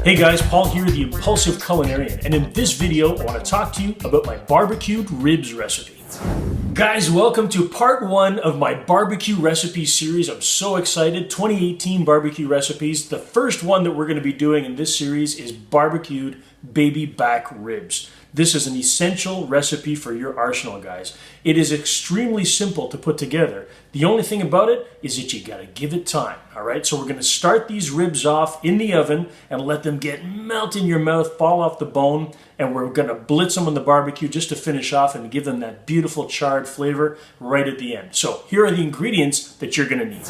Hey guys, Paul here, the Impulsive Culinarian, and in this video I want to talk to you about my barbecued ribs recipe. Guys, welcome to part 1 of my barbecue recipe series. I'm so excited. 2018 barbecue recipes. The first one that we're going to be doing in this series is barbecued baby back ribs. This is an essential recipe for your arsenal, guys. It is extremely simple to put together. The only thing about it is that you gotta give it time, all right? So we're gonna start these ribs off in the oven and let them get melt in your mouth, fall off the bone, and we're gonna blitz them on the barbecue just to finish off and give them that beautiful charred flavor right at the end. So here are the ingredients that you're gonna need.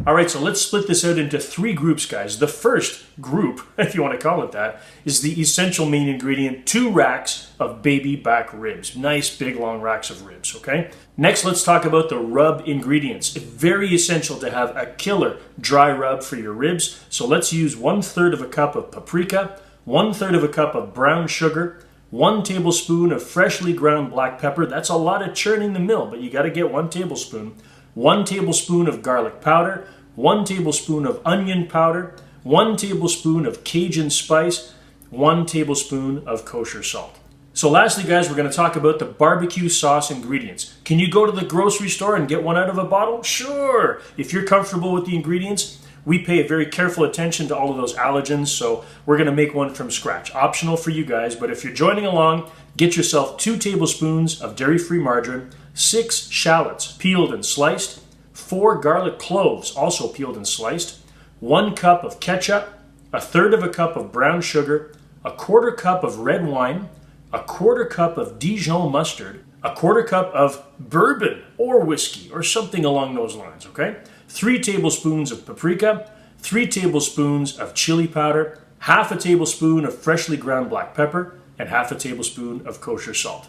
All right, so let's split this out into 3 groups, guys. The first group, if you want to call it that, is the essential main ingredient, 2 racks of baby back ribs. Nice, big, long racks of ribs, okay? Next, let's talk about the rub ingredients. It's very essential to have a killer dry rub for your ribs. So let's use 1/3 of a cup of paprika, 1/3 of a cup of brown sugar, 1 tablespoon of freshly ground black pepper. That's a lot of churning the mill, but you got to get 1 tablespoon. 1 tablespoon of garlic powder, 1 tablespoon of onion powder, 1 tablespoon of Cajun Spice, 1 tablespoon of Kosher Salt. So lastly, guys, we're going to talk about the barbecue sauce ingredients. Can you go to the grocery store and get one out of a bottle? Sure! If you're comfortable with the ingredients, we pay very careful attention to all of those allergens, so we're going to make one from scratch. Optional for you guys, but if you're joining along, get yourself 2 tablespoons of Dairy Free Margarine, 6 shallots, peeled and sliced, 4 garlic cloves, also peeled and sliced, 1 cup of ketchup, 1/3 of a cup of brown sugar, 1/4 cup of red wine, 1/4 cup of Dijon Mustard, 1/4 cup of Bourbon or whiskey or something along those lines, okay? 3 tablespoons of paprika, 3 tablespoons of chili powder, 1/2 tablespoon of freshly ground black pepper, and 1/2 tablespoon of kosher salt.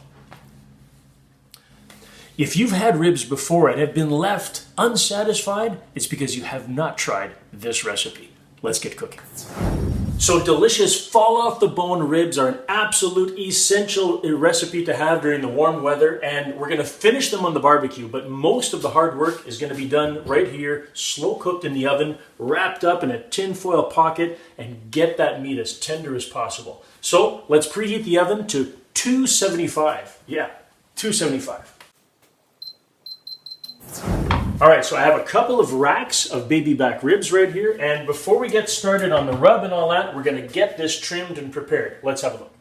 If you've had ribs before and have been left unsatisfied, it's because you have not tried this recipe. Let's get cooking. So delicious fall off the bone ribs are an absolute essential recipe to have during the warm weather, and we're gonna finish them on the barbecue, but most of the hard work is gonna be done right here, slow cooked in the oven, wrapped up in a tin foil pocket, and get that meat as tender as possible. So let's preheat the oven to 275. Yeah, 275. All right, so I have a couple of racks of baby back ribs right here, and before we get started on the rub and all that, we're gonna get this trimmed and prepared. Let's have a look.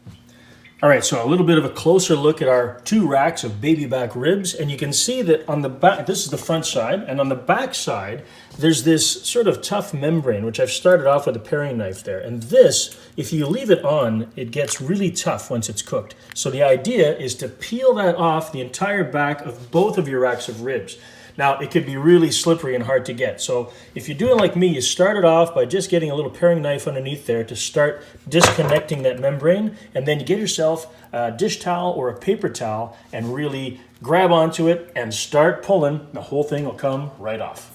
All right, so a little bit of a closer look at our 2 racks of baby back ribs, and you can see that on the back, this is the front side, and on the back side, there's this sort of tough membrane, which I've started off with a paring knife there. And this, if you leave it on, it gets really tough once it's cooked. So the idea is to peel that off the entire back of both of your racks of ribs. Now, it could be really slippery and hard to get. So if you're doing like me, you start it off by just getting a little paring knife underneath there to start disconnecting that membrane, and then you get yourself a dish towel or a paper towel and really grab onto it and start pulling. The whole thing will come right off.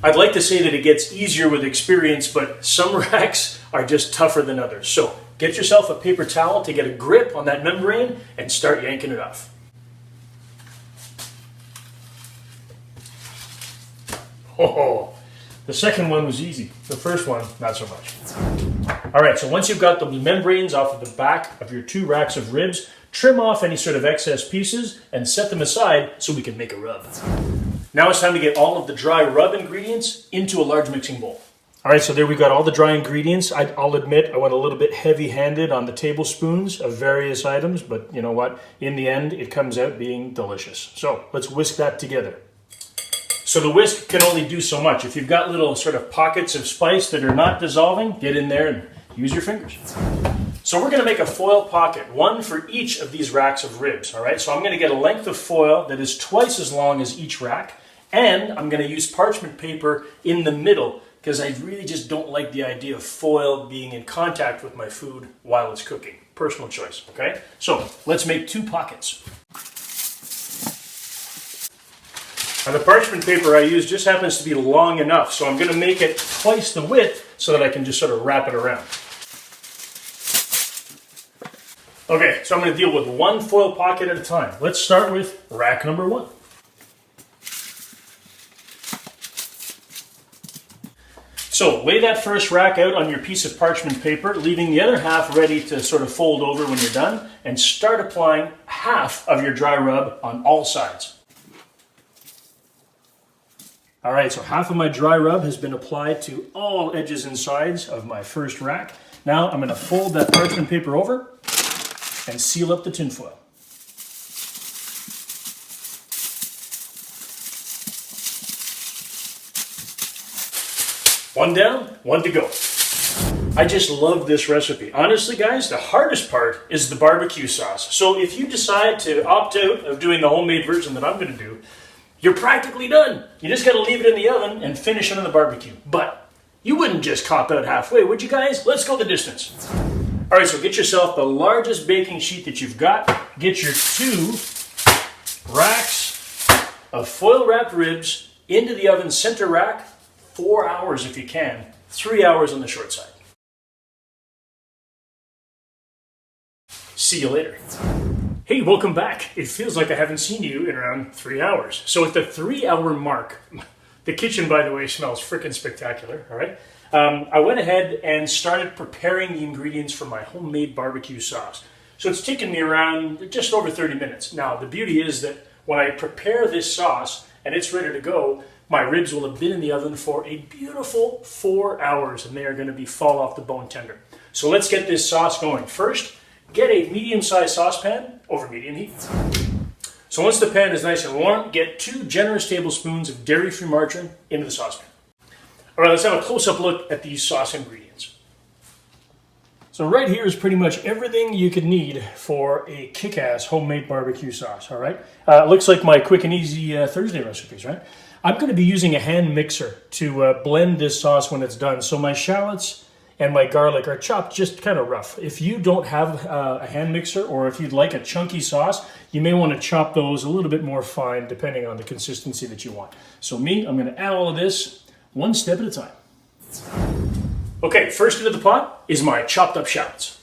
I'd like to say that it gets easier with experience, but some racks are just tougher than others. So get yourself a paper towel to get a grip on that membrane and start yanking it off. Oh, the second one was easy. The first one, not so much. All right, so once you've got the membranes off of the back of your 2 racks of ribs, trim off any sort of excess pieces and set them aside so we can make a rub. Now it's time to get all of the dry rub ingredients into a large mixing bowl. All right, so there we've got all the dry ingredients. I'll admit I went a little bit heavy-handed on the tablespoons of various items, but you know what? In the end, it comes out being delicious. So let's whisk that together. So the whisk can only do so much. If you've got little sort of pockets of spice that are not dissolving, get in there and use your fingers. So we're gonna make a foil pocket, 1 for each of these racks of ribs, all right? So I'm gonna get a length of foil that is twice as long as each rack, and I'm gonna use parchment paper in the middle because I really just don't like the idea of foil being in contact with my food while it's cooking. Personal choice, okay? So let's make 2 pockets. Now the parchment paper I use just happens to be long enough, so I'm going to make it twice the width so that I can just sort of wrap it around. Okay, so I'm going to deal with 1 foil pocket at a time. Let's start with rack number 1. So lay that first rack out on your piece of parchment paper, leaving the other half ready to sort of fold over when you're done, and start applying half of your dry rub on all sides. All right, so half of my dry rub has been applied to all edges and sides of my first rack. Now I'm going to fold that parchment paper over and seal up the tinfoil. One down, one to go. I just love this recipe. Honestly, guys, the hardest part is the barbecue sauce. So if you decide to opt out of doing the homemade version that I'm going to do, you're practically done. You just got to leave it in the oven and finish it on the barbecue. But you wouldn't just cop out halfway, would you guys? Let's go the distance. All right, so get yourself the largest baking sheet that you've got. Get your 2 racks of foil-wrapped ribs into the oven, center rack, 4 hours if you can, 3 hours on the short side. See you later. Hey, welcome back. It feels like I haven't seen you in around 3 hours. So at the 3-hour mark, the kitchen, by the way, smells freaking spectacular, all right? I went ahead and started preparing the ingredients for my homemade barbecue sauce. So it's taken me around just over 30 minutes. Now, the beauty is that when I prepare this sauce and it's ready to go, my ribs will have been in the oven for a beautiful 4 hours, and they are going to be fall off the bone tender. So let's get this sauce going. First, get a medium-sized saucepan over medium heat. So once the pan is nice and warm, get 2 generous tablespoons of Dairy Free Margarine into the saucepan. All right, let's have a close-up look at these sauce ingredients. So right here is pretty much everything you could need for a kick-ass homemade barbecue sauce, all right? Looks like my quick and easy Thursday recipes, right? I'm going to be using a hand mixer to blend this sauce when it's done. So my shallots and my garlic are chopped just kind of rough. If you don't have a hand mixer, or if you'd like a chunky sauce, you may want to chop those a little bit more fine depending on the consistency that you want. So me, I'm going to add all of this one step at a time. Okay, first into the pot is my chopped up shallots.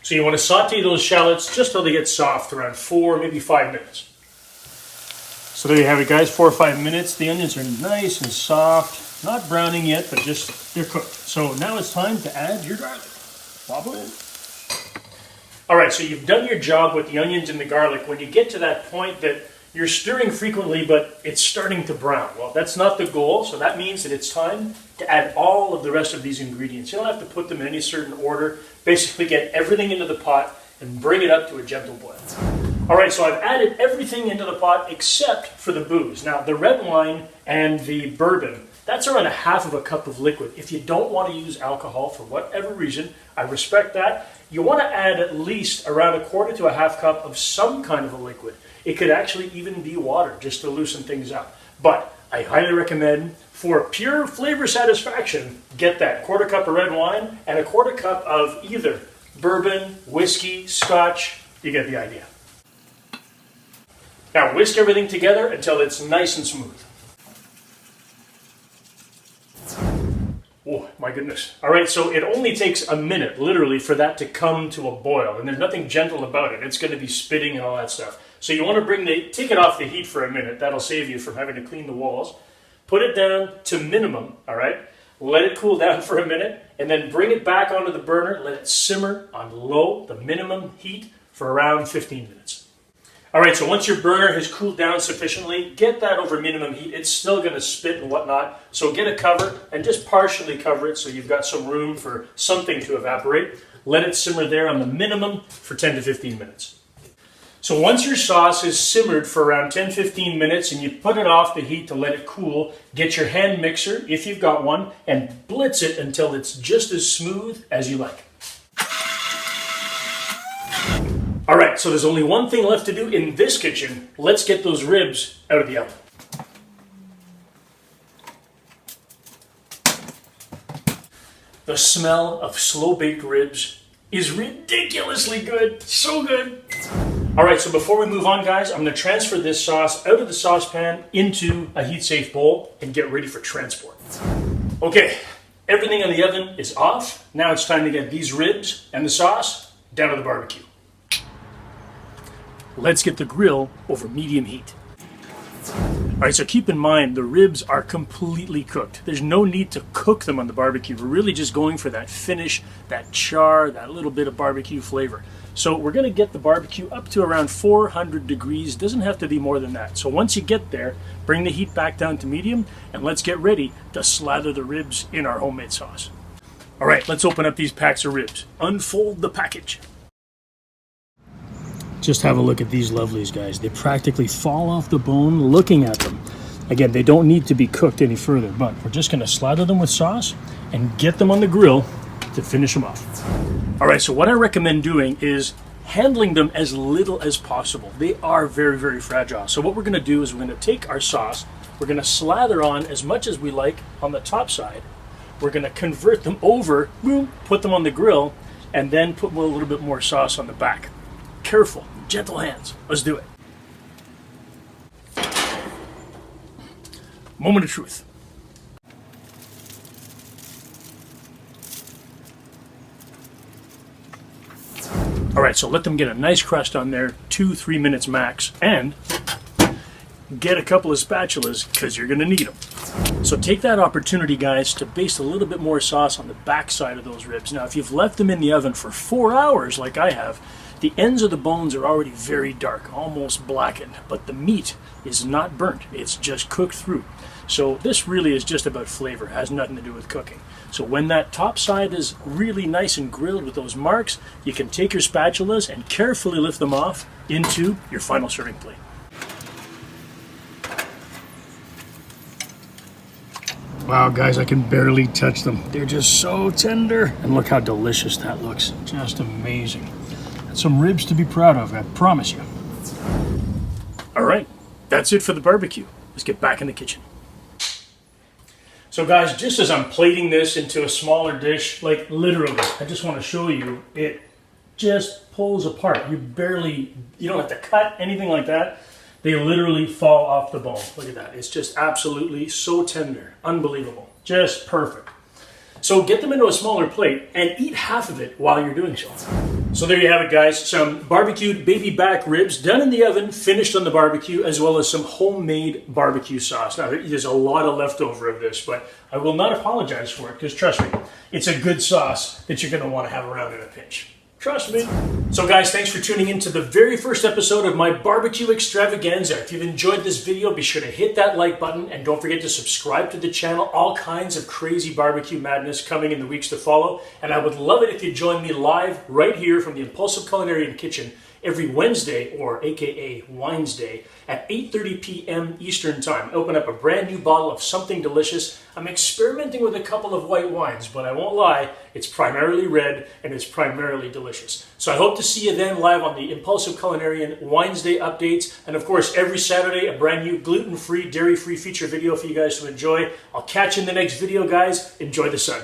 So you want to saute those shallots just till they get soft, around 4, maybe 5 minutes. So there you have it, guys, 4 or 5 minutes. The onions are nice and soft, not browning yet, but just they're cooked. So now it's time to add your garlic. Wobble in. All right, so you've done your job with the onions and the garlic. When you get to that point that you're stirring frequently, but it's starting to brown. Well, that's not the goal, so that means that it's time to add all of the rest of these ingredients. You don't have to put them in any certain order. Basically get everything into the pot and bring it up to a gentle boil. All right, so I've added everything into the pot except for the booze. Now, the red wine and the bourbon, that's around 1/2 cup of liquid. If you don't want to use alcohol for whatever reason, I respect that. You want to add at least around 1/4 to 1/2 cup of some kind of a liquid. It could actually even be water, just to loosen things up. But I highly recommend, for pure flavor satisfaction, get that 1/4 cup of red wine and 1/4 cup of either bourbon, whiskey, scotch. You get the idea. Now whisk everything together until it's nice and smooth. Oh my goodness. All right, so it only takes a minute, literally, for that to come to a boil, and there's nothing gentle about it. It's going to be spitting and all that stuff. So you want to take it off the heat for a minute. That'll save you from having to clean the walls. Put it down to minimum, all right? Let it cool down for a minute, and then bring it back onto the burner. Let it simmer on low, the minimum heat, for around 15 minutes. All right, so once your burner has cooled down sufficiently, get that over minimum heat. It's still going to spit and whatnot, so get a cover and just partially cover it so you've got some room for something to evaporate. Let it simmer there on the minimum for 10 to 15 minutes. So once your sauce is simmered for around 10-15 minutes and you put it off the heat to let it cool, get your hand mixer, if you've got one, and blitz it until it's just as smooth as you like. All right, so there's only one thing left to do in this kitchen. Let's get those ribs out of the oven. The smell of slow-baked ribs is ridiculously good. So good. All right, so before we move on, guys, I'm going to transfer this sauce out of the saucepan into a heat-safe bowl and get ready for transport. Okay, everything in the oven is off. Now it's time to get these ribs and the sauce down to the barbecue. Let's get the grill over medium heat. All right, so keep in mind the ribs are completely cooked. There's no need to cook them on the barbecue. We're really just going for that finish, that char, that little bit of barbecue flavor. So we're going to get the barbecue up to around 400 degrees. Doesn't have to be more than that. So once you get there, bring the heat back down to medium, and let's get ready to slather the ribs in our homemade sauce. All right, let's open up these packs of ribs. Unfold the package. Just have a look at these lovelies, guys. They practically fall off the bone looking at them. Again, they don't need to be cooked any further, but we're just gonna slather them with sauce and get them on the grill to finish them off. All right, so what I recommend doing is handling them as little as possible. They are very, very fragile. So what we're gonna do is we're gonna take our sauce, we're gonna slather on as much as we like on the top side. We're gonna convert them over, boom, put them on the grill, and then put a little bit more sauce on the back. Careful, gentle hands. Let's do it. Moment of truth. All right, so let them get a nice crust on there, 2-3 minutes max, and get a couple of spatulas because you're gonna need them. So take that opportunity, guys, to baste a little bit more sauce on the back side of those ribs. Now, if you've left them in the oven for 4 hours, like I have, the ends of the bones are already very dark, almost blackened, but the meat is not burnt. It's just cooked through. So this really is just about flavor, it has nothing to do with cooking. So when that top side is really nice and grilled with those marks, you can take your spatulas and carefully lift them off into your final serving plate. Wow, guys, I can barely touch them. They're just so tender. And look how delicious that looks. Just amazing. Some ribs to be proud of, I promise you. All right, that's it for the barbecue. Let's get back in the kitchen. So guys, just as I'm plating this into a smaller dish, like literally, I just want to show you, it just pulls apart. You don't have to cut anything like that. They literally fall off the bone. Look at that. It's just absolutely so tender. Unbelievable. Just perfect. So get them into a smaller plate and eat half of it while you're doing so. So there you have it, guys. Some barbecued baby back ribs done in the oven, finished on the barbecue, as well as some homemade barbecue sauce. Now, there's a lot of leftover of this, but I will not apologize for it because trust me, it's a good sauce that you're going to want to have around in a pinch. Trust me. So guys, thanks for tuning in to the very first episode of my barbecue extravaganza. If you've enjoyed this video, be sure to hit that like button and don't forget to subscribe to the channel. All kinds of crazy barbecue madness coming in the weeks to follow. And I would love it if you join me live right here from the Impulsive Culinarian Kitchen every Wednesday, or AKA Wednesday, at 8:30 p.m. Eastern Time. I open up a brand new bottle of something delicious. I'm experimenting with a couple of white wines, but I won't lie, it's primarily red and it's primarily delicious. So I hope to see you then live on the Impulsive Culinarian Wednesday updates. And of course, every Saturday, a brand new gluten-free, dairy-free feature video for you guys to enjoy. I'll catch you in the next video, guys. Enjoy the sun.